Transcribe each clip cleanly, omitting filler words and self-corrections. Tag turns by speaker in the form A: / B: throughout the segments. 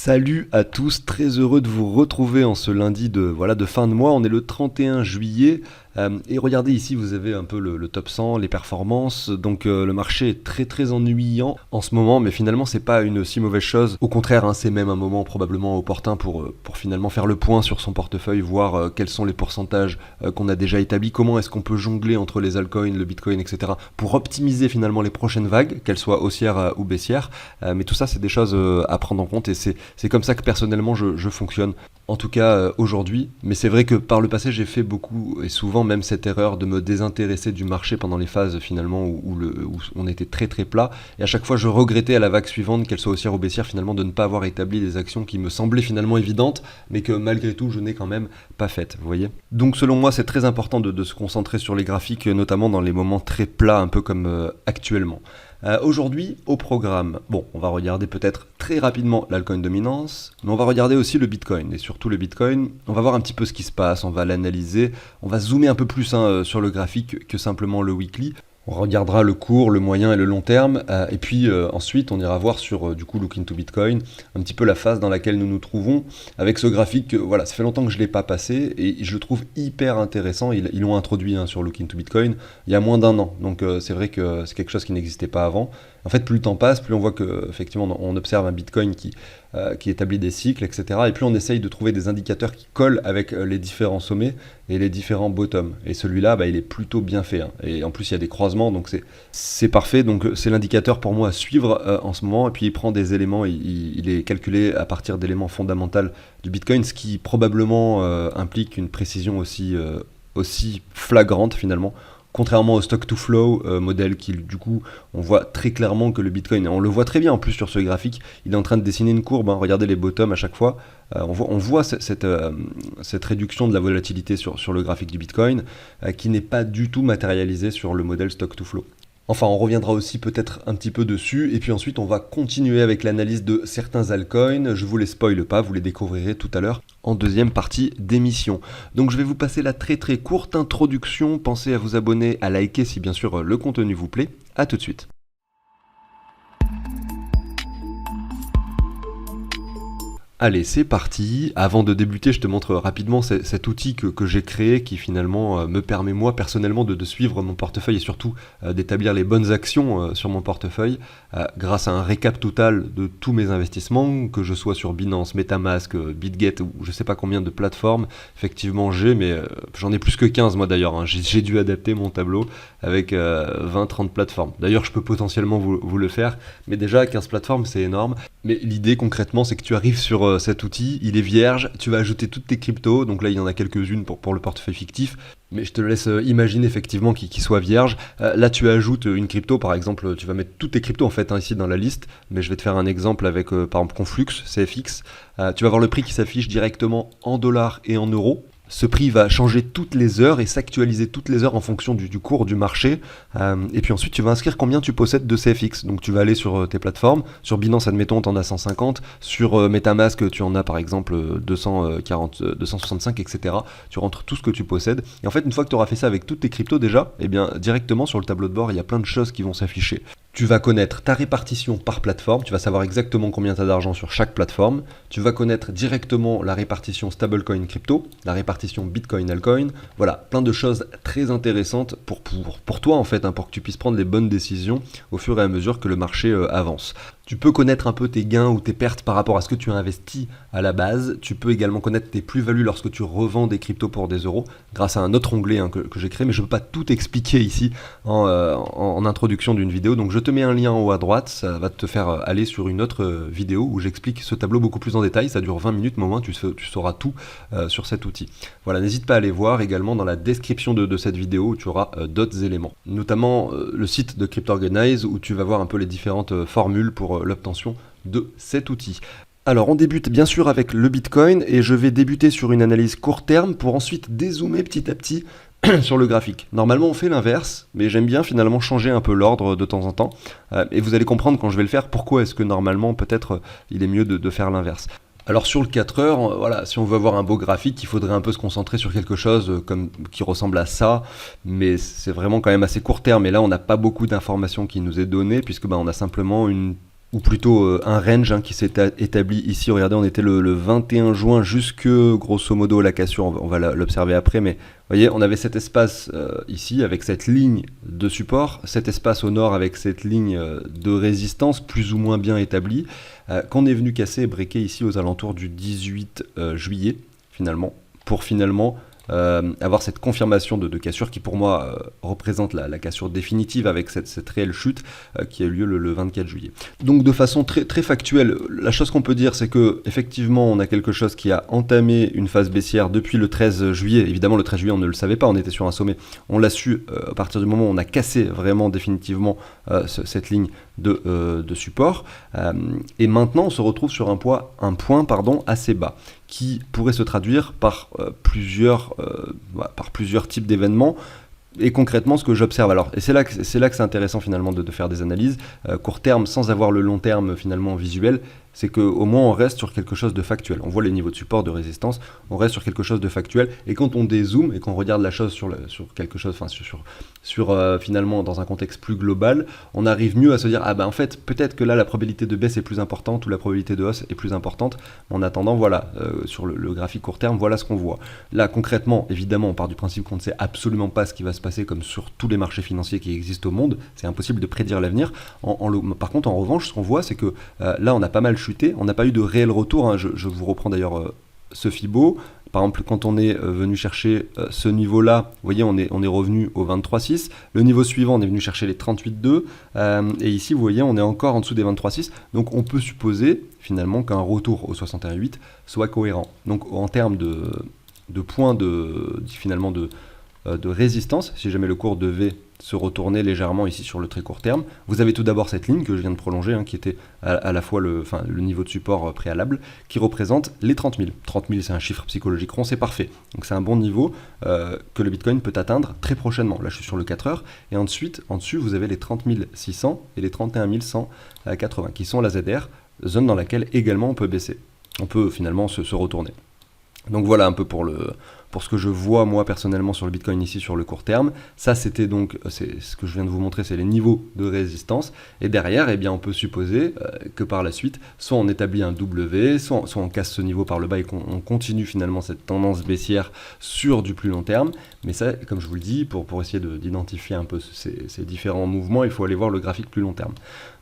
A: Salut à tous, très heureux de vous retrouver en ce lundi de fin de mois. On est le 31 juillet et regardez ici, vous avez un peu le top 100, les performances. Donc le marché est très très ennuyant en ce moment, mais finalement c'est pas une si mauvaise chose. Au contraire, hein, c'est même un moment probablement opportun pour finalement faire le point sur son portefeuille, voir quels sont les pourcentages qu'on a déjà établis, comment est-ce qu'on peut jongler entre les altcoins, le bitcoin, etc. pour optimiser finalement les prochaines vagues, qu'elles soient haussières ou baissières. Mais tout ça c'est des choses à prendre en compte et c'est comme ça que personnellement je fonctionne. En tout cas aujourd'hui, mais c'est vrai que par le passé j'ai fait beaucoup et souvent même cette erreur de me désintéresser du marché pendant les phases finalement où on était très très plat, et à chaque fois je regrettais à la vague suivante, qu'elle soit haussière ou baissière, finalement de ne pas avoir établi des actions qui me semblaient finalement évidentes mais que malgré tout je n'ai quand même pas faites, vous voyez. Donc selon moi c'est très important de se concentrer sur les graphiques, notamment dans les moments très plats un peu comme actuellement. Aujourd'hui, au programme, bon, on va regarder peut-être très rapidement l'altcoin dominance, mais on va regarder aussi le Bitcoin, et surtout le Bitcoin, on va voir un petit peu ce qui se passe, on va l'analyser, on va zoomer un peu plus sur le graphique que simplement le weekly. On regardera le court, le moyen et le long terme, et puis ensuite on ira voir sur du coup Look into Bitcoin, un petit peu la phase dans laquelle nous nous trouvons, avec ce graphique, voilà, ça fait longtemps que je ne l'ai pas passé, et je le trouve hyper intéressant. Ils l'ont introduit sur Look into Bitcoin il y a moins d'un an, donc c'est vrai que c'est quelque chose qui n'existait pas avant. En fait, plus le temps passe, plus on voit qu'effectivement on observe un Bitcoin qui établit des cycles, etc. Et plus on essaye de trouver des indicateurs qui collent avec les différents sommets et les différents bottoms. Et celui-là, il est plutôt bien fait. Et en plus, il y a des croisements, donc c'est parfait. Donc c'est l'indicateur pour moi à suivre en ce moment. Et puis il prend des éléments, il est calculé à partir d'éléments fondamentaux du Bitcoin, ce qui probablement implique une précision aussi flagrante finalement. Contrairement au stock to flow modèle qui du coup on voit très clairement que le Bitcoin, on le voit très bien en plus sur ce graphique, il est en train de dessiner une courbe, regardez les bottoms à chaque fois, on voit cette réduction de la volatilité sur le graphique du Bitcoin qui n'est pas du tout matérialisée sur le modèle stock to flow. Enfin, on reviendra aussi peut-être un petit peu dessus, et puis ensuite on va continuer avec l'analyse de certains altcoins. Je vous les spoile pas, vous les découvrirez tout à l'heure en deuxième partie d'émission. Donc je vais vous passer la très très courte introduction, pensez à vous abonner, à liker si bien sûr le contenu vous plaît. A tout de suite. Allez, c'est parti. Avant de débuter, je te montre rapidement cet outil que j'ai créé qui finalement me permet moi personnellement de suivre mon portefeuille et surtout d'établir les bonnes actions sur mon portefeuille grâce à un récap total de tous mes investissements, que je sois sur Binance, MetaMask, BitGet ou je sais pas combien de plateformes. Effectivement mais j'en ai plus que 15 moi d'ailleurs. J'ai dû adapter mon tableau avec 20-30 plateformes. D'ailleurs je peux potentiellement vous le faire, mais déjà 15 plateformes c'est énorme. Mais l'idée concrètement c'est que tu arrives sur cet outil, il est vierge, tu vas ajouter toutes tes cryptos, donc là il y en a quelques-unes pour le portefeuille fictif, mais je te laisse imaginer effectivement qu'il soit vierge. Là tu ajoutes une crypto, par exemple, tu vas mettre toutes tes cryptos en fait ici dans la liste, mais je vais te faire un exemple avec par exemple Conflux, CFX, tu vas voir le prix qui s'affiche directement en dollars et en euros. Ce prix va changer toutes les heures et s'actualiser toutes les heures en fonction du cours du marché. Et puis ensuite, tu vas inscrire combien tu possèdes de CFX. Donc tu vas aller sur tes plateformes. Sur Binance, admettons, tu en as 150. Sur MetaMask, tu en as par exemple 240, 265, etc. Tu rentres tout ce que tu possèdes. Et en fait, une fois que tu auras fait ça avec toutes tes cryptos déjà, eh bien directement sur le tableau de bord, il y a plein de choses qui vont s'afficher. Tu vas connaître ta répartition par plateforme, tu vas savoir exactement combien tu as d'argent sur chaque plateforme. Tu vas connaître directement la répartition stablecoin crypto, la répartition bitcoin altcoin. Voilà, plein de choses très intéressantes pour toi en fait, pour que tu puisses prendre les bonnes décisions au fur et à mesure que le marché avance. Tu peux connaître un peu tes gains ou tes pertes par rapport à ce que tu as investi à la base. Tu peux également connaître tes plus-values lorsque tu revends des cryptos pour des euros grâce à un autre onglet que j'ai créé, mais je ne peux pas tout expliquer ici en introduction d'une vidéo. Donc je te mets un lien en haut à droite, ça va te faire aller sur une autre vidéo où j'explique ce tableau beaucoup plus en détail. Ça dure 20 minutes, mais au moins tu sauras tout sur cet outil. Voilà, n'hésite pas à aller voir également dans la description de cette vidéo où tu auras d'autres éléments, notamment le site de CryptOrganize où tu vas voir un peu les différentes formules pour l'obtention de cet outil. Alors on débute bien sûr avec le Bitcoin et je vais débuter sur une analyse court terme pour ensuite dézoomer petit à petit sur le graphique. Normalement on fait l'inverse, mais j'aime bien finalement changer un peu l'ordre de temps en temps et vous allez comprendre quand je vais le faire pourquoi est-ce que normalement peut-être il est mieux de faire l'inverse. Alors sur le 4 heures, voilà, si on veut avoir un beau graphique, il faudrait un peu se concentrer sur quelque chose qui ressemble à ça, mais c'est vraiment quand même assez court terme. Et là, on n'a pas beaucoup d'informations qui nous est données, puisque on a simplement une ou plutôt un range qui s'est établi ici. Regardez, on était le 21 juin jusque grosso modo la cassure, on va l'observer après, mais vous voyez, on avait cet espace ici avec cette ligne de support, cet espace au nord avec cette ligne de résistance plus ou moins bien établie, qu'on est venu casser et breaker ici aux alentours du 18 juillet, finalement, pour finalement avoir cette confirmation de cassure qui pour moi représente la cassure définitive avec cette réelle chute qui a eu lieu le 24 juillet. Donc de façon très, très factuelle, la chose qu'on peut dire c'est que effectivement on a quelque chose qui a entamé une phase baissière depuis le 13 juillet. Évidemment le 13 juillet on ne le savait pas, on était sur un sommet, on l'a su à partir du moment où on a cassé vraiment définitivement cette ligne de support et maintenant on se retrouve sur un point assez bas qui pourrait se traduire par plusieurs types d'événements. Et concrètement, ce que j'observe, alors, et c'est là que c'est intéressant finalement de faire des analyses court terme sans avoir le long terme finalement visuel, c'est qu'au moins on reste sur quelque chose de factuel. On voit les niveaux de support, de résistance, on reste sur quelque chose de factuel. Et quand on dézoome et qu'on regarde la chose sur quelque chose, enfin finalement dans un contexte plus global, on arrive mieux à se dire en fait peut-être que là la probabilité de baisse est plus importante ou la probabilité de hausse est plus importante. En attendant, voilà, sur le graphique court terme, voilà ce qu'on voit. Là concrètement, évidemment, on part du principe qu'on ne sait absolument pas ce qui va se passer comme sur tous les marchés financiers qui existent au monde. C'est impossible de prédire l'avenir. Par contre, en revanche, ce qu'on voit, c'est que là, on a pas mal chuté. On n'a pas eu de réel retour. Je vous reprends d'ailleurs ce Fibo. Par exemple, quand on est venu chercher ce niveau-là, vous voyez, on est revenu au 23,6. Le niveau suivant, on est venu chercher les 38,2. Et ici, vous voyez, on est encore en dessous des 23,6. Donc, on peut supposer finalement qu'un retour au 61,8 soit cohérent. Donc, en termes de points finalement de résistance, si jamais le cours devait se retourner légèrement ici sur le très court terme, vous avez tout d'abord cette ligne que je viens de prolonger, qui était à la fois le niveau de support préalable, qui représente les 30 000. 30 000, c'est un chiffre psychologique rond, c'est parfait. Donc c'est un bon niveau que le Bitcoin peut atteindre très prochainement. Là, je suis sur le 4 heures. Et ensuite, en dessus, vous avez les 30 600 et les 31 180, qui sont la ZR, zone dans laquelle également on peut baisser. On peut finalement se retourner. Donc voilà un peu pour ce que je vois moi personnellement sur le Bitcoin ici sur le court terme. Ça c'était donc, c'est ce que je viens de vous montrer, c'est les niveaux de résistance. Et derrière, eh bien, on peut supposer que par la suite, soit on établit un W, soit on casse ce niveau par le bas et qu'on continue finalement cette tendance baissière sur du plus long terme. Mais ça, comme je vous le dis, pour essayer d'identifier un peu ces différents mouvements, il faut aller voir le graphique plus long terme.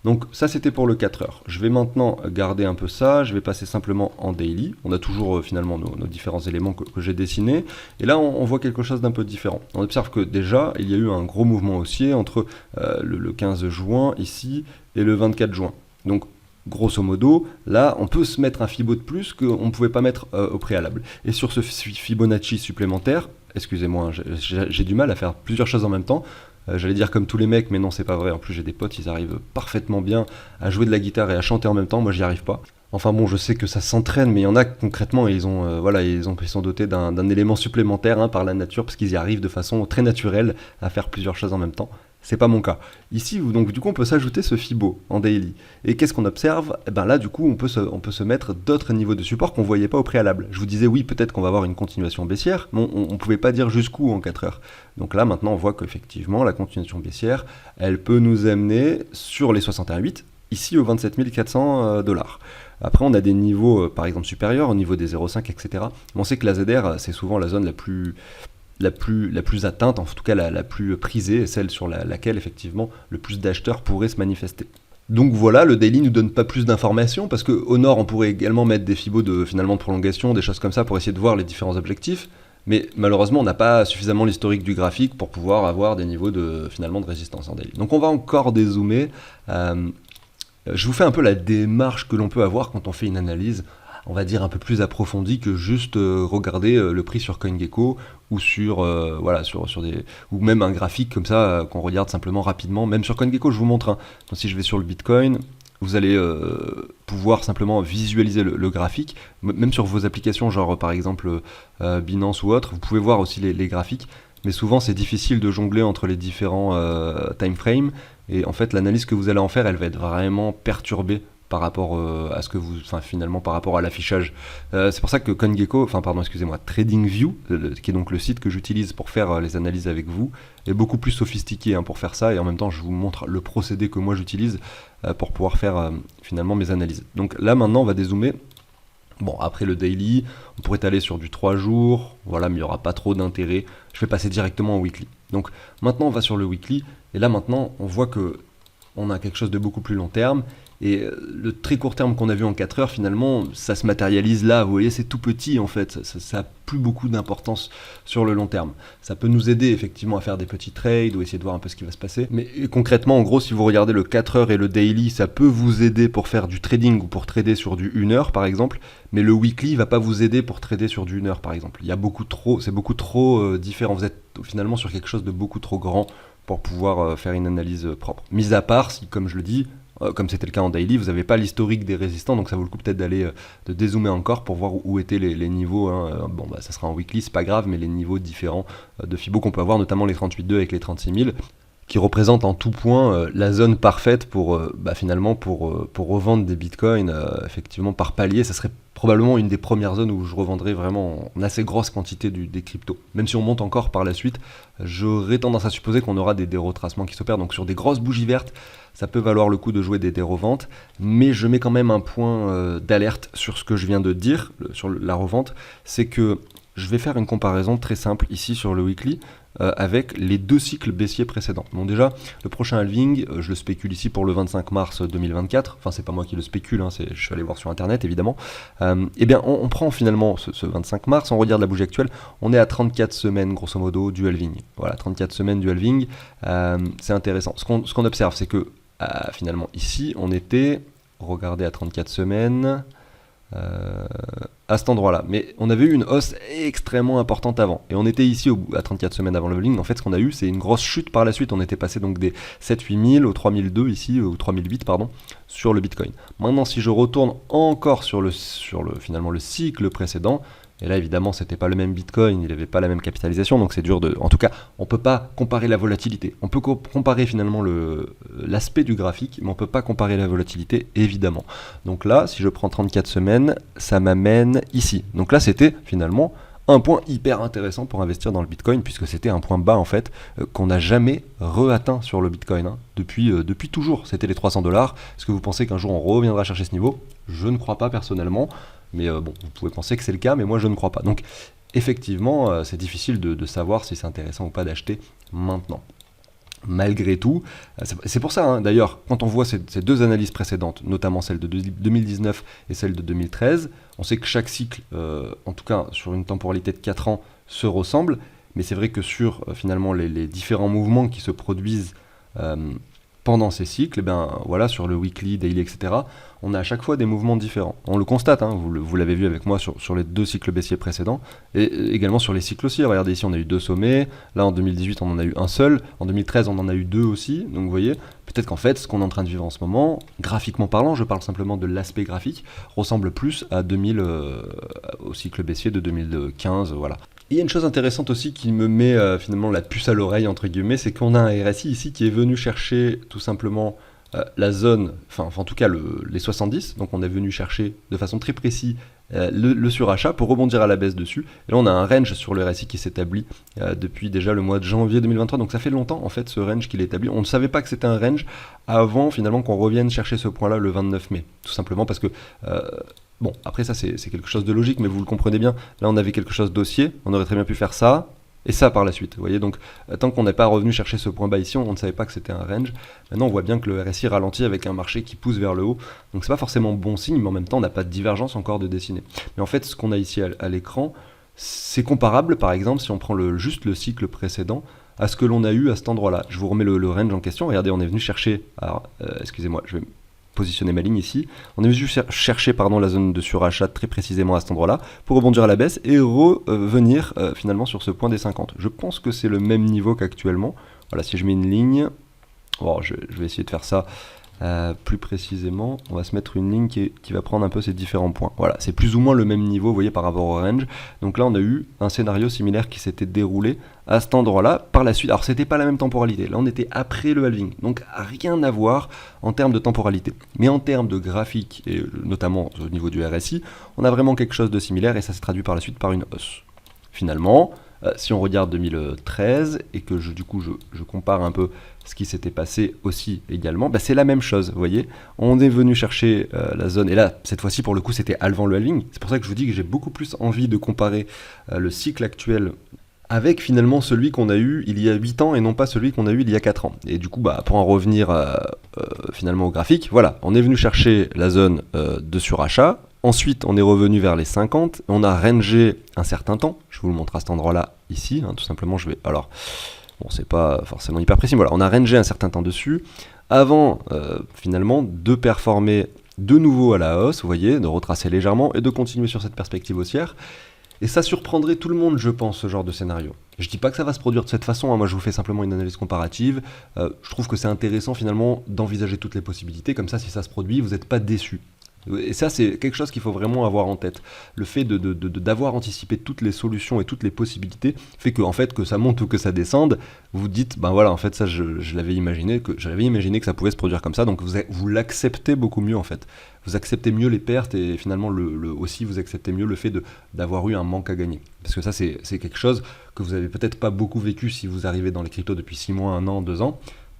A: Donc ça c'était pour le 4 heures. Je vais maintenant garder un peu ça, je vais passer simplement en daily. On a toujours finalement nos différents éléments que j'ai dessinés. Et là on voit quelque chose d'un peu différent. On observe que déjà il y a eu un gros mouvement haussier entre le 15 juin ici et le 24 juin. Donc grosso modo, là on peut se mettre un Fibo de plus qu'on ne pouvait pas mettre au préalable. Et sur ce Fibonacci supplémentaire, excusez-moi, j'ai du mal à faire plusieurs choses en même temps. J'allais dire comme tous les mecs, mais non, c'est pas vrai. En plus, j'ai des potes, ils arrivent parfaitement bien à jouer de la guitare et à chanter en même temps. Moi, j'y arrive pas. Enfin bon, je sais que ça s'entraîne, mais il y en a concrètement, ils sont dotés d'un élément supplémentaire par la nature, parce qu'ils y arrivent de façon très naturelle à faire plusieurs choses en même temps. C'est pas mon cas. Ici, donc du coup, on peut s'ajouter ce Fibo en daily. Et qu'est-ce qu'on observe ? Là, du coup, on peut se mettre d'autres niveaux de support qu'on voyait pas au préalable. Je vous disais, oui, peut-être qu'on va avoir une continuation baissière, mais on pouvait pas dire jusqu'où en 4 heures. Donc là, maintenant, on voit qu'effectivement, la continuation baissière, elle peut nous amener sur les 61,8, ici aux 27 400 $. Après, on a des niveaux, par exemple, supérieurs, au niveau des 0,5, etc. On sait que la ZR, c'est souvent la zone la plus atteinte, en tout cas la plus prisée, et celle sur laquelle effectivement le plus d'acheteurs pourraient se manifester. Donc voilà, le daily nous donne pas plus d'informations, parce qu'au nord on pourrait également mettre des fibos de prolongation, des choses comme ça pour essayer de voir les différents objectifs, mais malheureusement on n'a pas suffisamment l'historique du graphique pour pouvoir avoir des niveaux de résistance en daily. Donc on va encore dézoomer. Je vous fais un peu la démarche que l'on peut avoir quand on fait une analyse, on va dire un peu plus approfondie que juste regarder le prix sur CoinGecko ou sur ou même un graphique comme ça qu'on regarde simplement rapidement. Même sur CoinGecko, je vous montre. Donc si je vais sur le Bitcoin, vous allez pouvoir simplement visualiser le graphique, même sur vos applications, genre par exemple Binance ou autre, vous pouvez voir aussi les graphiques. Mais souvent, c'est difficile de jongler entre les différents time frames. Et en fait, l'analyse que vous allez en faire, elle va être vraiment perturbée par rapport à ce que vous, enfin finalement par rapport à l'affichage. C'est pour ça que CoinGecko, enfin pardon, excusez-moi, TradingView, qui est donc le site que j'utilise pour faire les analyses avec vous, est beaucoup plus sophistiqué hein, pour faire ça, et en même temps je vous montre le procédé que moi j'utilise pour pouvoir faire finalement mes analyses. Donc là maintenant on va dézoomer. Bon, après le daily, on pourrait aller sur du 3 jours, voilà, mais il n'y aura pas trop d'intérêt. Je vais passer directement au weekly. Donc maintenant on va sur le weekly, et là maintenant on voit que on a quelque chose de beaucoup plus long terme, et le très court terme qu'on a vu en 4 heures, finalement, ça se matérialise là, vous voyez, c'est tout petit en fait, ça n'a plus beaucoup d'importance sur le long terme. Ça peut nous aider effectivement à faire des petits trades ou essayer de voir un peu ce qui va se passer, mais concrètement, en gros, si vous regardez le 4 heures et le daily, ça peut vous aider pour faire du trading ou pour trader sur du 1 heure par exemple, mais le weekly va pas vous aider pour trader sur du 1 heure par exemple. Il y a c'est beaucoup trop différent, vous êtes finalement sur quelque chose de beaucoup trop grand pour pouvoir faire une analyse propre. Mis à part si, comme je le dis, comme c'était le cas en daily, vous n'avez pas l'historique des résistants, donc ça vaut le coup peut-être d'aller de dézoomer encore pour voir où étaient les niveaux. Hein. Bon, bah, ça sera en weekly, c'est pas grave, mais les niveaux différents de Fibo qu'on peut avoir, notamment les 38.2 avec les 36 000, qui représentent en tout point la zone parfaite pour finalement pour revendre des bitcoins effectivement par palier. Ça serait probablement une des premières zones où je revendrai vraiment en assez grosse quantité des cryptos. Même si on monte encore par la suite, j'aurais tendance à supposer qu'on aura des retracements qui s'opèrent. Donc sur des grosses bougies vertes, ça peut valoir le coup de jouer des reventes, mais je mets quand même un point d'alerte sur ce que je viens de dire, sur la revente, c'est que je vais faire une comparaison très simple ici sur le weekly avec les 2 cycles baissiers précédents. Donc déjà, le prochain halving, je le spécule ici pour le 25 mars 2024, enfin c'est pas moi qui le spécule, hein, je suis allé voir sur internet évidemment. Eh bien on prend finalement ce 25 mars, on regarde la bougie actuelle, on est à 34 semaines grosso modo du halving. Voilà, 34 semaines du halving, c'est intéressant. Ce qu'on observe, c'est que finalement ici on était, regardez à 34 semaines, à cet endroit là, mais on avait eu une hausse extrêmement importante avant, et on était ici à 34 semaines avant le halving. En fait ce qu'on a eu c'est une grosse chute par la suite, on était passé donc des 7-8 000 au 3002 ici, ou 3008 pardon, sur le bitcoin. Maintenant si je retourne encore sur finalement le cycle précédent, et là évidemment c'était pas le même bitcoin, il n'avait pas la même capitalisation, donc c'est dur en tout cas on peut pas comparer la volatilité, on peut comparer finalement l'aspect du graphique, mais on peut pas comparer la volatilité évidemment. Donc là si je prends 34 semaines, ça m'amène ici, donc là c'était finalement un point hyper intéressant pour investir dans le bitcoin, puisque c'était un point bas en fait qu'on n'a jamais re-atteint sur le bitcoin hein, depuis toujours, c'était les 300 $. Est-ce que vous pensez qu'un jour on reviendra chercher ce niveau? Je ne crois pas personnellement. Mais bon, vous pouvez penser que c'est le cas, mais moi je ne crois pas. Donc effectivement, c'est difficile de savoir si c'est intéressant ou pas d'acheter maintenant. Malgré tout, c'est pour ça hein, d'ailleurs, quand on voit ces 2 analyses précédentes, notamment celle de 2019 et celle de 2013, on sait que chaque cycle, en tout cas sur une temporalité de 4 ans, se ressemble, mais c'est vrai que sur finalement les différents mouvements qui se produisent pendant ces cycles, voilà, sur le weekly, daily, etc., on a à chaque fois des mouvements différents. On le constate, hein, vous l'avez vu avec moi sur les 2 cycles baissiers précédents, et également sur les cycles aussi. Regardez ici, on a eu 2 sommets, là en 2018 on en a eu un seul, en 2013 on en a eu 2 aussi, donc vous voyez, peut-être qu'en fait ce qu'on est en train de vivre en ce moment, graphiquement parlant, je parle simplement de l'aspect graphique, ressemble plus à au cycle baissier de 2015, voilà. Il y a une chose intéressante aussi qui me met finalement la puce à l'oreille entre guillemets, c'est qu'on a un RSI ici qui est venu chercher tout simplement la zone, enfin en tout cas les 70, donc on est venu chercher de façon très précise le surachat pour rebondir à la baisse dessus, et là on a un range sur le RSI qui s'établit depuis déjà le mois de janvier 2023, donc ça fait longtemps en fait ce range qu'il établit. On ne savait pas que c'était un range avant finalement qu'on revienne chercher ce point là le 29 mai, tout simplement parce que bon, après ça c'est quelque chose de logique, mais vous le comprenez bien, là on avait quelque chose d'haussier, on aurait très bien pu faire ça, et ça par la suite, vous voyez, donc tant qu'on n'est pas revenu chercher ce point bas ici, on ne savait pas que c'était un range. Maintenant on voit bien que le RSI ralentit avec un marché qui pousse vers le haut, donc c'est pas forcément bon signe, mais en même temps on n'a pas de divergence encore de dessiner. Mais en fait ce qu'on a ici à l'écran, c'est comparable par exemple si on prend juste le cycle précédent à ce que l'on a eu à cet endroit-là. Je vous remets le range en question, regardez, on est venu chercher, alors excusez-moi, je vais positionner ma ligne ici, on est venu chercher la zone de surachat très précisément à cet endroit-là pour rebondir à la baisse et revenir finalement sur ce point des 50. Je pense que c'est le même niveau qu'actuellement. Voilà, si je mets une ligne, bon, je vais essayer de faire ça Plus précisément, on va se mettre une ligne qui va prendre un peu ces différents points. Voilà, c'est plus ou moins le même niveau, vous voyez, par rapport au range. Donc là, on a eu un scénario similaire qui s'était déroulé à cet endroit-là. Par la suite, alors c'était pas la même temporalité. Là, on était après le halving, donc rien à voir en termes de temporalité. Mais en termes de graphique, et notamment au niveau du RSI, on a vraiment quelque chose de similaire et ça s'est traduit par la suite par une hausse. Finalement, si on regarde 2013 et que du coup je compare un peu ce qui s'était passé aussi également, c'est la même chose, vous voyez. On est venu chercher la zone, et là, cette fois-ci, pour le coup, c'était avant le halving. C'est pour ça que je vous dis que j'ai beaucoup plus envie de comparer le cycle actuel avec finalement celui qu'on a eu il y a 8 ans et non pas celui qu'on a eu il y a 4 ans. Et du coup, pour en revenir finalement au graphique, voilà, on est venu chercher la zone de surachat. Ensuite, on est revenu vers les 50, on a rangé un certain temps, je vous le montre à cet endroit-là, ici, tout simplement, alors, bon, c'est pas forcément hyper précis, mais voilà, on a rangé un certain temps dessus, avant, finalement, de performer de nouveau à la hausse, vous voyez, de retracer légèrement, et de continuer sur cette perspective haussière, et ça surprendrait tout le monde, je pense, ce genre de scénario. Je dis pas que ça va se produire de cette façon, moi je vous fais simplement une analyse comparative, je trouve que c'est intéressant finalement d'envisager toutes les possibilités, comme ça si ça se produit, vous n'êtes pas déçus. Et ça, c'est quelque chose qu'il faut vraiment avoir en tête. Le fait d'avoir anticipé toutes les solutions et toutes les possibilités fait que, en fait, que ça monte ou que ça descende, vous dites, voilà, en fait, ça, j'avais imaginé que ça pouvait se produire comme ça, donc vous l'acceptez beaucoup mieux, en fait. Vous acceptez mieux les pertes et finalement, aussi, vous acceptez mieux le fait d'avoir eu un manque à gagner. Parce que ça, c'est quelque chose que vous avez peut-être pas beaucoup vécu si vous arrivez dans les cryptos depuis 6 mois, 1 an, 2 ans.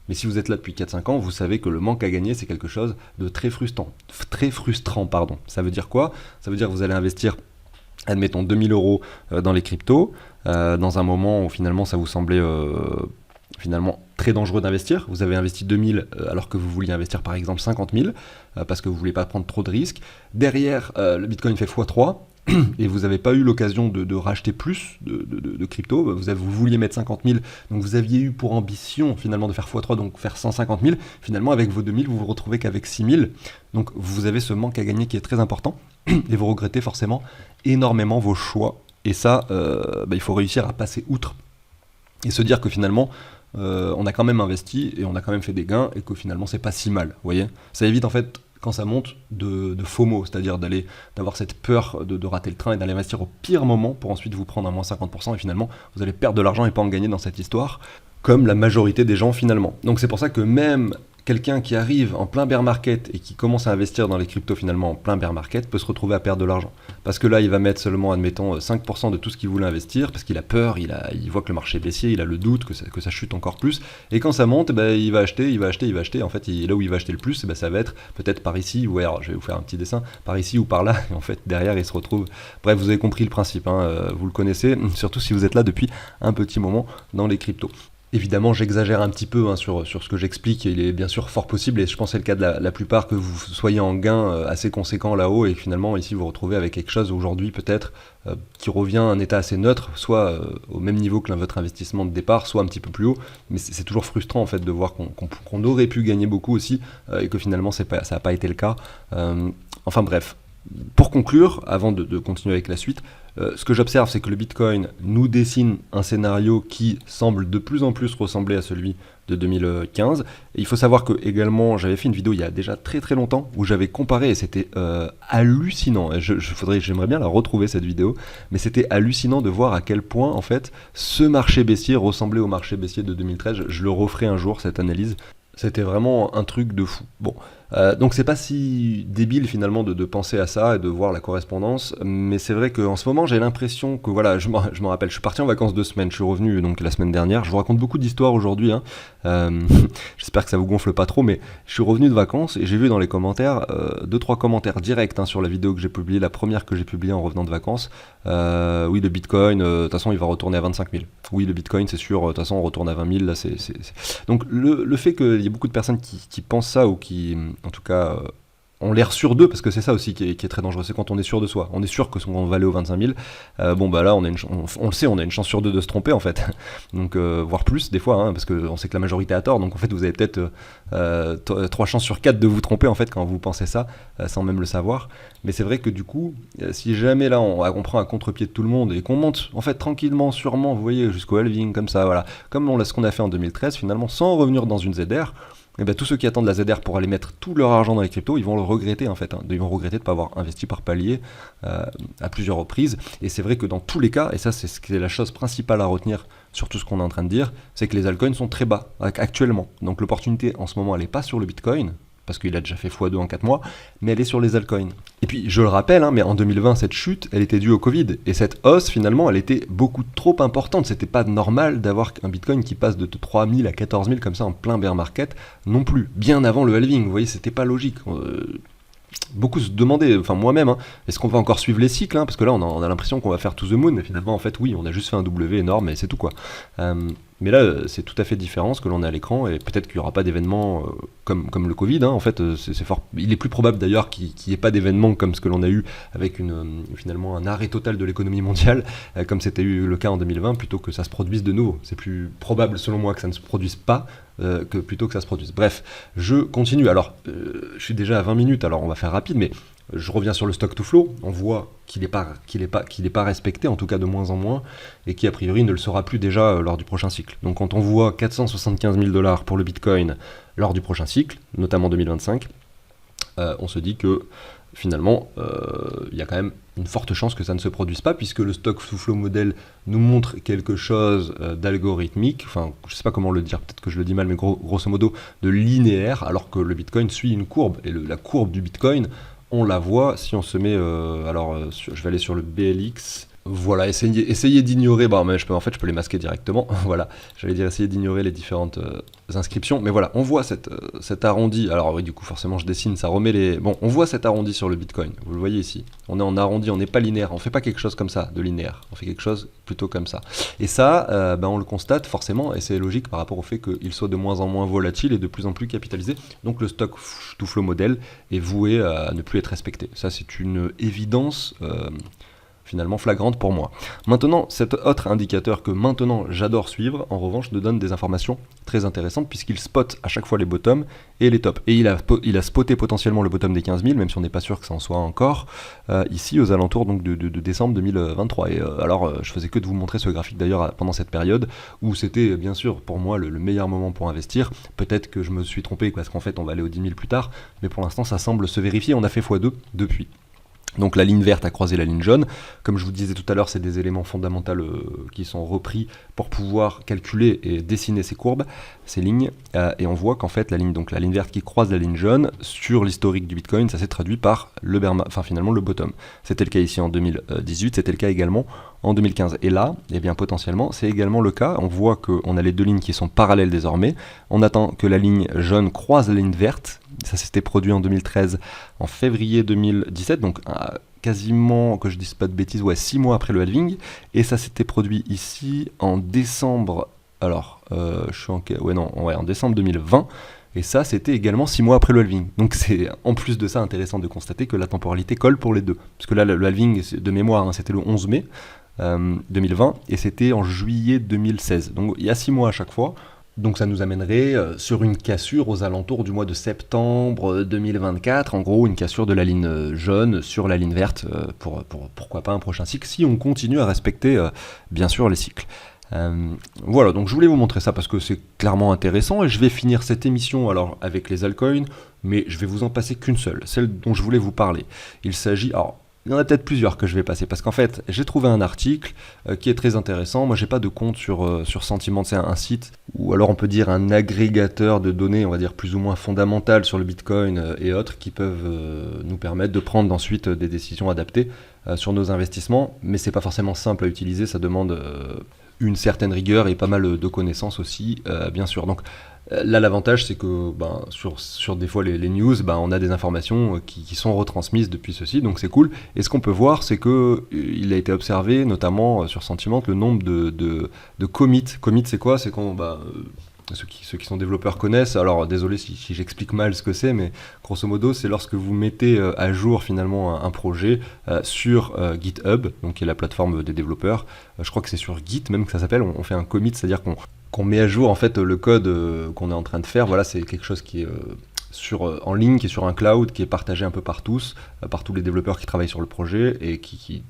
A: Mais si vous êtes là depuis 4-5 ans, vous savez que le manque à gagner, c'est quelque chose de très frustrant. Ça veut dire quoi? Ça veut dire que vous allez investir, admettons, 2000 euros dans les cryptos, dans un moment où finalement ça vous semblait finalement très dangereux d'investir. Vous avez investi 2000 alors que vous vouliez investir par exemple 50 000 parce que vous ne voulez pas prendre trop de risques. Derrière, le Bitcoin fait x3. Et vous n'avez pas eu l'occasion de racheter plus de crypto, vous vouliez mettre 50 000, donc vous aviez eu pour ambition finalement de faire x3, donc faire 150 000, finalement avec vos 2000, vous vous retrouvez qu'avec 6 000, donc vous avez ce manque à gagner qui est très important, et vous regrettez forcément énormément vos choix, et ça, il faut réussir à passer outre, et se dire que finalement, on a quand même investi, et on a quand même fait des gains, et que finalement c'est pas si mal, vous voyez. Ça évite en fait quand ça monte de FOMO, c'est-à-dire d'avoir cette peur de rater le train et d'aller investir au pire moment pour ensuite vous prendre un moins 50% et finalement vous allez perdre de l'argent et pas en gagner dans cette histoire, comme la majorité des gens finalement. Donc c'est pour ça que même quelqu'un qui arrive en plein bear market et qui commence à investir dans les cryptos finalement en plein bear market peut se retrouver à perdre de l'argent. Parce que là, il va mettre seulement, admettons, 5% de tout ce qu'il voulait investir, parce qu'il a peur, il voit que le marché est baissier, il a le doute que ça chute encore plus. Et quand ça monte, il va acheter. En fait, là où il va acheter le plus, ça va être peut-être par ici, ou alors je vais vous faire un petit dessin, par ici ou par là. Et en fait, derrière, il se retrouve... Bref, vous avez compris le principe, vous le connaissez, surtout si vous êtes là depuis un petit moment dans les cryptos. Évidemment, j'exagère un petit peu sur ce que j'explique, il est bien sûr fort possible, et je pense que c'est le cas de la plupart, que vous soyez en gain assez conséquent là-haut, et finalement ici vous vous retrouvez avec quelque chose aujourd'hui peut-être qui revient à un état assez neutre, soit au même niveau que votre investissement de départ, soit un petit peu plus haut, mais c'est toujours frustrant en fait de voir qu'on aurait pu gagner beaucoup aussi, et que finalement ça n'a pas été le cas. Enfin bref. Pour conclure, avant de continuer avec la suite, ce que j'observe, c'est que le Bitcoin nous dessine un scénario qui semble de plus en plus ressembler à celui de 2015. Et il faut savoir que également, j'avais fait une vidéo il y a déjà très très longtemps où j'avais comparé et c'était hallucinant. J'aimerais bien la retrouver cette vidéo, mais c'était hallucinant de voir à quel point en fait ce marché baissier ressemblait au marché baissier de 2013. Je le referai un jour cette analyse. C'était vraiment un truc de fou. Bon, donc c'est pas si débile finalement de penser à ça et de voir la correspondance, mais c'est vrai qu'en ce moment j'ai l'impression que voilà, je me rappelle, je suis parti en vacances 2 semaines, je suis revenu donc la semaine dernière, je vous raconte beaucoup d'histoires aujourd'hui, j'espère que ça vous gonfle pas trop, mais je suis revenu de vacances et j'ai vu dans les commentaires 2-3 commentaires directs sur la vidéo que j'ai publiée, la première que j'ai publiée en revenant de vacances. Oui, le Bitcoin, de toute façon il va retourner à 25 000. Oui, le Bitcoin c'est sûr, de toute façon on retourne à 20 000, là c'est... Donc le fait qu'il y ait beaucoup de personnes qui pensent ça ou qui... En tout cas, ont l'air sûrs d'eux, parce que c'est ça aussi qui est très dangereux, c'est quand on est sûr de soi. On est sûr que on va aller aux 25 000. Là, on le sait, on a une chance sur 2 de se tromper, en fait. Donc, voire plus, des fois, parce qu'on sait que la majorité a tort. Donc, en fait, vous avez peut-être 3 chances sur 4 de vous tromper, en fait, quand vous pensez ça, sans même le savoir. Mais c'est vrai que, du coup, si jamais, là, on prend à contre-pied de tout le monde et qu'on monte, en fait, tranquillement, sûrement, vous voyez, jusqu'au halving, comme ça, voilà. Comme ce qu'on a fait en 2013, finalement, sans revenir dans une ZR, Et bien tous ceux qui attendent la ZR pour aller mettre tout leur argent dans les cryptos, ils vont le regretter en fait. Ils vont regretter de ne pas avoir investi par palier à plusieurs reprises. Et c'est vrai que dans tous les cas, et ça c'est la chose principale à retenir sur tout ce qu'on est en train de dire, c'est que les altcoins sont très bas actuellement. Donc l'opportunité en ce moment, elle n'est pas sur le Bitcoin, parce qu'il a déjà fait x2 en 4 mois, mais elle est sur les altcoins. Et puis, je le rappelle, mais en 2020, cette chute, elle était due au Covid. Et cette hausse, finalement, elle était beaucoup trop importante. C'était pas normal d'avoir un Bitcoin qui passe de 3000 à 14 000 comme ça en plein bear market, non plus. Bien avant le halving, vous voyez, c'était pas logique. Beaucoup se demandaient, enfin moi-même, est-ce qu'on va encore suivre les cycles, parce que là on a l'impression qu'on va faire to the moon, mais finalement en fait oui, on a juste fait un W énorme et c'est tout quoi. Mais là c'est tout à fait différent ce que l'on a à l'écran, et peut-être qu'il n'y aura pas d'événement comme le Covid, en fait c'est fort. Il est plus probable d'ailleurs qu'il n'y ait pas d'événement comme ce que l'on a eu avec finalement un arrêt total de l'économie mondiale, comme c'était eu le cas en 2020, plutôt que ça se produise de nouveau. C'est plus probable selon moi que ça ne se produise pas, que plutôt que ça se produise. Bref, je continue. Alors, je suis déjà à 20 minutes, alors on va faire rapide, mais je reviens sur le stock to flow. On voit qu'il n'est pas respecté, en tout cas de moins en moins, et qui a priori ne le sera plus déjà lors du prochain cycle. Donc quand on voit 475 000 $ pour le Bitcoin lors du prochain cycle, notamment 2025, on se dit que finalement, il y a quand même une forte chance que ça ne se produise pas, puisque le stock to flow model nous montre quelque chose d'algorithmique, enfin je sais pas comment le dire, peut-être que je le dis mal, mais grosso modo de linéaire, alors que le Bitcoin suit une courbe, et la courbe du Bitcoin, on la voit si on se met, je vais aller sur le BLX. Voilà, essayez d'ignorer, mais je peux les masquer directement, voilà, j'allais dire essayer d'ignorer les différentes inscriptions, mais voilà, on voit cet arrondi, alors oui, du coup forcément je dessine, ça remet les... Bon, on voit cet arrondi sur le Bitcoin, vous le voyez ici, on est en arrondi, on n'est pas linéaire, on fait pas quelque chose comme ça, de linéaire, on fait quelque chose plutôt comme ça. Et ça, on le constate forcément, et c'est logique par rapport au fait qu'il soit de moins en moins volatile et de plus en plus capitalisé, donc le stock to flow model est voué à ne plus être respecté. Ça c'est une évidence finalement flagrante pour moi. Maintenant, cet autre indicateur que maintenant j'adore suivre, en revanche, nous donne des informations très intéressantes, puisqu'il spot à chaque fois les bottoms et les tops. Et il a spoté potentiellement le bottom des 15 000, même si on n'est pas sûr que ça en soit encore, ici aux alentours donc, de décembre 2023. Et je faisais que de vous montrer ce graphique d'ailleurs pendant cette période, où c'était bien sûr pour moi le meilleur moment pour investir. Peut-être que je me suis trompé, parce qu'en fait on va aller aux 10 000 plus tard, mais pour l'instant ça semble se vérifier, on a fait x2 depuis. Donc la ligne verte a croisé la ligne jaune. Comme je vous disais tout à l'heure, c'est des éléments fondamentaux qui sont repris pour pouvoir calculer et dessiner ces courbes, ces lignes. Et on voit qu'en fait la ligne verte qui croise la ligne jaune, sur l'historique du Bitcoin, ça s'est traduit par finalement le bottom. C'était le cas ici en 2018, c'était le cas également en 2015. Et là, potentiellement, c'est également le cas. On voit qu'on a les deux lignes qui sont parallèles désormais. On attend que la ligne jaune croise la ligne verte. Ça s'était produit en 2013, en février 2017, donc quasiment, que je dise pas de bêtises, 6 mois après le halving. Et ça s'était produit ici en décembre, en décembre 2020. Et ça, c'était également 6 mois après le halving. Donc c'est en plus de ça intéressant de constater que la temporalité colle pour les deux. Parce que là, le halving, de mémoire, c'était le 11 mai 2020, et c'était en juillet 2016. Donc il y a 6 mois à chaque fois. Donc ça nous amènerait sur une cassure aux alentours du mois de septembre 2024, en gros une cassure de la ligne jaune sur la ligne verte pour pourquoi pas un prochain cycle, si on continue à respecter bien sûr les cycles. Voilà, donc je voulais vous montrer ça parce que c'est clairement intéressant, et je vais finir cette émission alors avec les altcoins, mais je vais vous en passer qu'une seule, celle dont je voulais vous parler. Il s'agit... Il y en a peut-être plusieurs que je vais passer, parce qu'en fait, j'ai trouvé un article qui est très intéressant. Moi, j'ai pas de compte sur Sentiment, c'est un site, ou alors on peut dire un agrégateur de données, on va dire plus ou moins fondamentales sur le Bitcoin et autres, qui peuvent nous permettre de prendre ensuite des décisions adaptées sur nos investissements. Mais c'est pas forcément simple à utiliser, ça demande une certaine rigueur et pas mal de connaissances aussi, bien sûr. Donc là, l'avantage, c'est que sur des fois les news, on a des informations qui sont retransmises depuis ceci, donc c'est cool. Et ce qu'on peut voir, c'est qu'il a été observé, notamment sur Sentiment, le nombre de commits. Commit, c'est quoi? C'est quand ceux qui sont développeurs connaissent. Alors désolé si j'explique mal ce que c'est, mais grosso modo, c'est lorsque vous mettez à jour finalement un projet sur GitHub, donc qui est la plateforme des développeurs. Je crois que c'est sur Git même que ça s'appelle. On fait un commit, c'est-à-dire qu'on met à jour en fait le code qu'on est en train de faire. Voilà, c'est quelque chose qui est en ligne, qui est sur un cloud, qui est partagé un peu par tous les développeurs qui travaillent sur le projet, et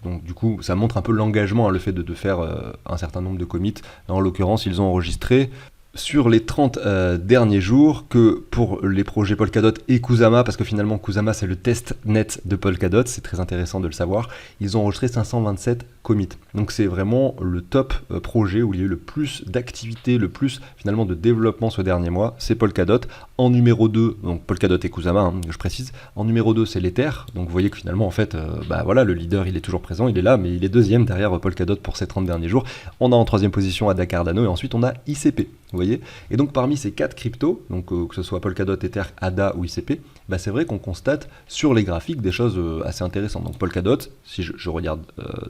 A: donc du coup ça montre un peu l'engagement, le fait de faire un certain nombre de commits. En l'occurrence, ils ont enregistré sur les 30 derniers jours que pour les projets Polkadot et Kusama, parce que finalement Kusama c'est le test net de Polkadot, c'est très intéressant de le savoir, ils ont enregistré 527 commits. Donc c'est vraiment le top projet où il y a eu le plus d'activité, le plus finalement de développement ce dernier mois, c'est Polkadot. En numéro 2, donc Polkadot et Kusama, hein, je précise, en numéro 2 c'est l'Ether, donc vous voyez que finalement en fait, voilà, le leader il est toujours présent, il est là, mais il est deuxième derrière Polkadot pour ces 30 derniers jours. On a en troisième position ADA Cardano et ensuite on a ICP. Vous voyez. Et donc parmi ces 4 cryptos, donc que ce soit Polkadot, Ether, ADA ou ICP, c'est vrai qu'on constate sur les graphiques des choses assez intéressantes. Donc Polkadot, si je regarde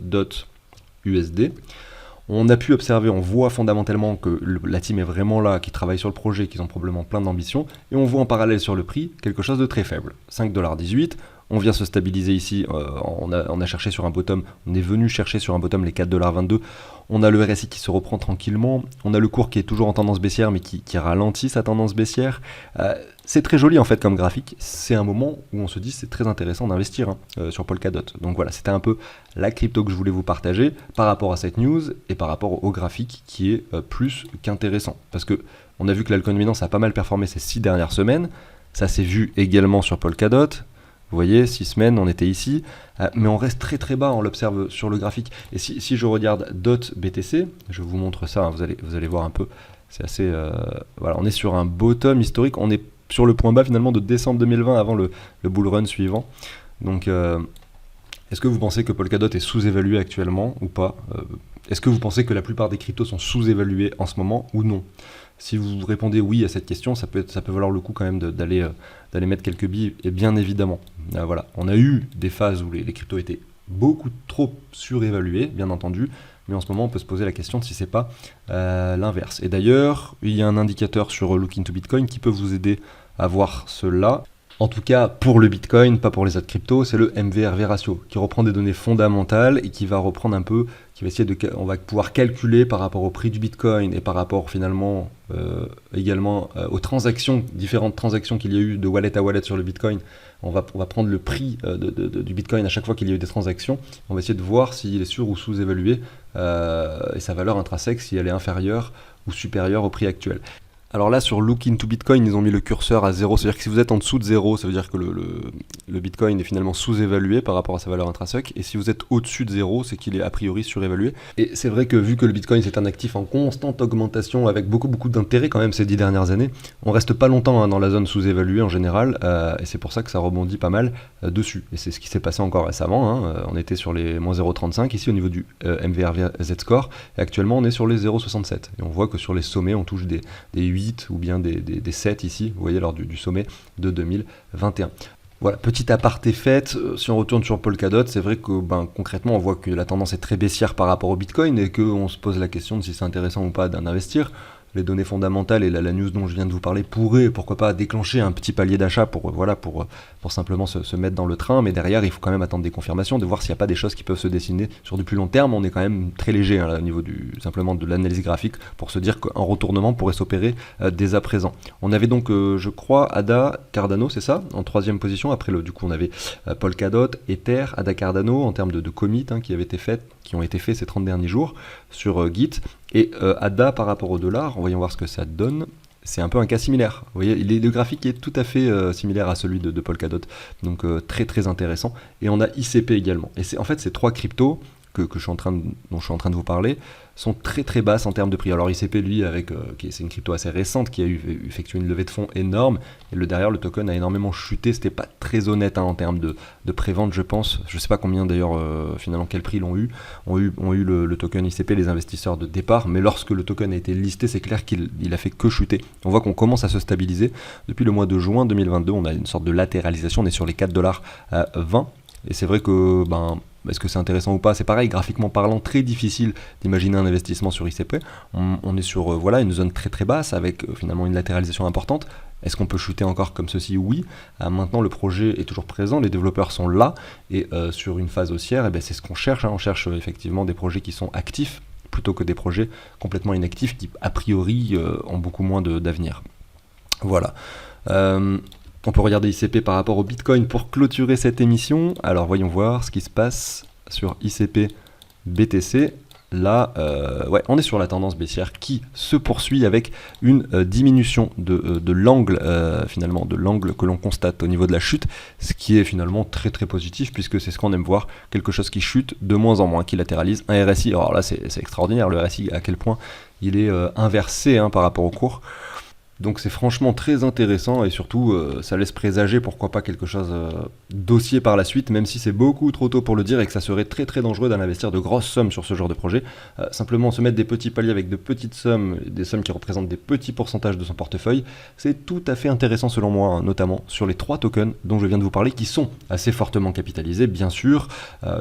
A: DOT USD, on a pu observer, on voit fondamentalement que la team est vraiment là, qui travaille sur le projet, qu'ils ont probablement plein d'ambition, et on voit en parallèle sur le prix quelque chose de très faible, 5,18$. On vient se stabiliser ici, on a cherché sur un bottom, on est venu chercher sur un bottom les 4,22$. On a le RSI qui se reprend tranquillement, on a le cours qui est toujours en tendance baissière mais qui ralentit sa tendance baissière. C'est très joli en fait comme graphique, c'est un moment où on se dit c'est très intéressant d'investir sur Polkadot. Donc voilà, c'était un peu la crypto que je voulais vous partager par rapport à cette news et par rapport au graphique qui est plus qu'intéressant. Parce que on a vu que l'alcool dominance a pas mal performé ces 6 dernières semaines, ça s'est vu également sur Polkadot. Vous voyez, 6 semaines, on était ici, mais on reste très très bas, on l'observe sur le graphique. Et si je regarde DOT BTC, je vous montre ça, vous allez voir un peu, c'est assez... voilà, on est sur un bottom historique, on est sur le point bas finalement de décembre 2020 avant le bull run suivant. Donc, est-ce que vous pensez que Polkadot est sous-évalué actuellement ou pas? Est-ce que vous pensez que la plupart des cryptos sont sous-évalués en ce moment ou non? Si vous répondez oui à cette question, ça peut valoir le coup quand même d'aller mettre quelques billes, et bien évidemment. Voilà. On a eu des phases où les cryptos étaient beaucoup trop surévalués, bien entendu, mais en ce moment on peut se poser la question de si c'est pas l'inverse. Et d'ailleurs, il y a un indicateur sur Look into Bitcoin qui peut vous aider à voir cela. En tout cas, pour le Bitcoin, pas pour les autres cryptos, c'est le MVRV ratio, qui reprend des données fondamentales et qui va reprendre un peu, qui va essayer on va pouvoir calculer par rapport au prix du Bitcoin et par rapport finalement également aux transactions, différentes transactions qu'il y a eu de wallet à wallet sur le Bitcoin. On va prendre le prix du Bitcoin à chaque fois qu'il y a eu des transactions. On va essayer de voir s'il est sur ou sous-évalué et sa valeur intrinsèque, si elle est inférieure ou supérieure au prix actuel. Alors là, sur Look into Bitcoin, ils ont mis le curseur à 0, c'est-à-dire que si vous êtes en dessous de 0, ça veut dire que le Bitcoin est finalement sous-évalué par rapport à sa valeur intrinsèque, et si vous êtes au-dessus de 0, c'est qu'il est a priori surévalué. Et c'est vrai que vu que le Bitcoin c'est un actif en constante augmentation, avec beaucoup d'intérêt quand même ces 10 dernières années, on reste pas longtemps dans la zone sous-évaluée en général, et c'est pour ça que ça rebondit pas mal dessus. Et c'est ce qui s'est passé encore récemment, on était sur les moins 0,35 ici au niveau du MVRV Z-Score, et actuellement on est sur les 0,67. Et on voit que sur les sommets, on touche des 8 ou bien des 7 ici, vous voyez, lors du sommet de 2021. Voilà, petit aparté fait, si on retourne sur Polkadot, c'est vrai que concrètement on voit que la tendance est très baissière par rapport au Bitcoin et qu'on se pose la question de si c'est intéressant ou pas d'investir. Les données fondamentales et la news dont je viens de vous parler pourraient, pourquoi pas, déclencher un petit palier d'achat pour simplement se mettre dans le train, mais derrière il faut quand même attendre des confirmations, de voir s'il n'y a pas des choses qui peuvent se dessiner sur du plus long terme. On est quand même très léger au niveau simplement de l'analyse graphique pour se dire qu'un retournement pourrait s'opérer dès à présent. On avait donc, je crois, ADA Cardano, c'est ça, en troisième position. Après, du coup, on avait Polkadot, Ether, ADA Cardano en termes de commits qui ont été faits ces 30 derniers jours sur Git. Et ADA par rapport au dollar, voyons voir ce que ça donne. C'est un peu un cas similaire. Vous voyez, le graphique est tout à fait similaire à celui de Polkadot. Donc très très intéressant. Et on a ICP également. Et en fait, ces 3 cryptos dont je suis en train de vous parler sont très très basses en termes de prix. Alors ICP, lui, c'est une crypto assez récente qui a effectué une levée de fonds énorme, et derrière le token a énormément chuté. C'était pas très honnête en termes de prévente, je pense. Je sais pas combien d'ailleurs finalement quel prix ont eu le token ICP, les investisseurs de départ, mais lorsque le token a été listé, c'est clair qu'il a fait que chuter. On voit qu'on commence à se stabiliser. Depuis le mois de juin 2022, on a une sorte de latéralisation, on est sur les 4,20$. Et c'est vrai que est-ce que c'est intéressant ou pas? C'est pareil, graphiquement parlant, très difficile d'imaginer un investissement sur ICP. On est sur une zone très très basse avec finalement une latéralisation importante. Est-ce qu'on peut chuter encore comme ceci? Oui. Maintenant, le projet est toujours présent, les développeurs sont là, et sur une phase haussière, c'est ce qu'on cherche. On cherche effectivement des projets qui sont actifs plutôt que des projets complètement inactifs qui, a priori, ont beaucoup moins d'avenir. Voilà. On peut regarder ICP par rapport au Bitcoin pour clôturer cette émission. Alors voyons voir ce qui se passe sur ICP BTC. là, ouais, on est sur la tendance baissière qui se poursuit avec une diminution de l'angle, finalement, de l'angle que l'on constate au niveau de la chute, ce qui est finalement très très positif puisque c'est ce qu'on aime voir, quelque chose qui chute de moins en moins, qui latéralise. Un RSI, alors là c'est extraordinaire, le RSI à quel point il est inversé par rapport au cours. Donc c'est franchement très intéressant et surtout ça laisse présager pourquoi pas quelque chose d'haussier par la suite, même si c'est beaucoup trop tôt pour le dire et que ça serait très très dangereux d'aller investir de grosses sommes sur ce genre de projet. Simplement se mettre des petits paliers avec de petites sommes, des sommes qui représentent des petits pourcentages de son portefeuille, c'est tout à fait intéressant selon moi, notamment sur les 3 tokens dont je viens de vous parler qui sont assez fortement capitalisés bien sûr,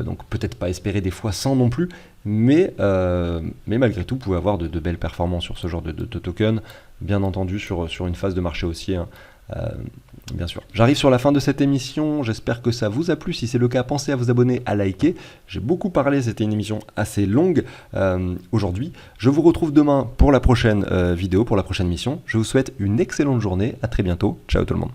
A: donc peut-être pas espérer des fois 100 non plus, mais malgré tout, vous pouvez avoir de belles performances sur ce genre de token, bien entendu sur une phase de marché haussier, bien sûr. J'arrive sur la fin de cette émission, j'espère que ça vous a plu. Si c'est le cas, pensez à vous abonner, à liker. J'ai beaucoup parlé, c'était une émission assez longue aujourd'hui. Je vous retrouve demain pour la prochaine vidéo, pour la prochaine mission. Je vous souhaite une excellente journée, à très bientôt. Ciao tout le monde.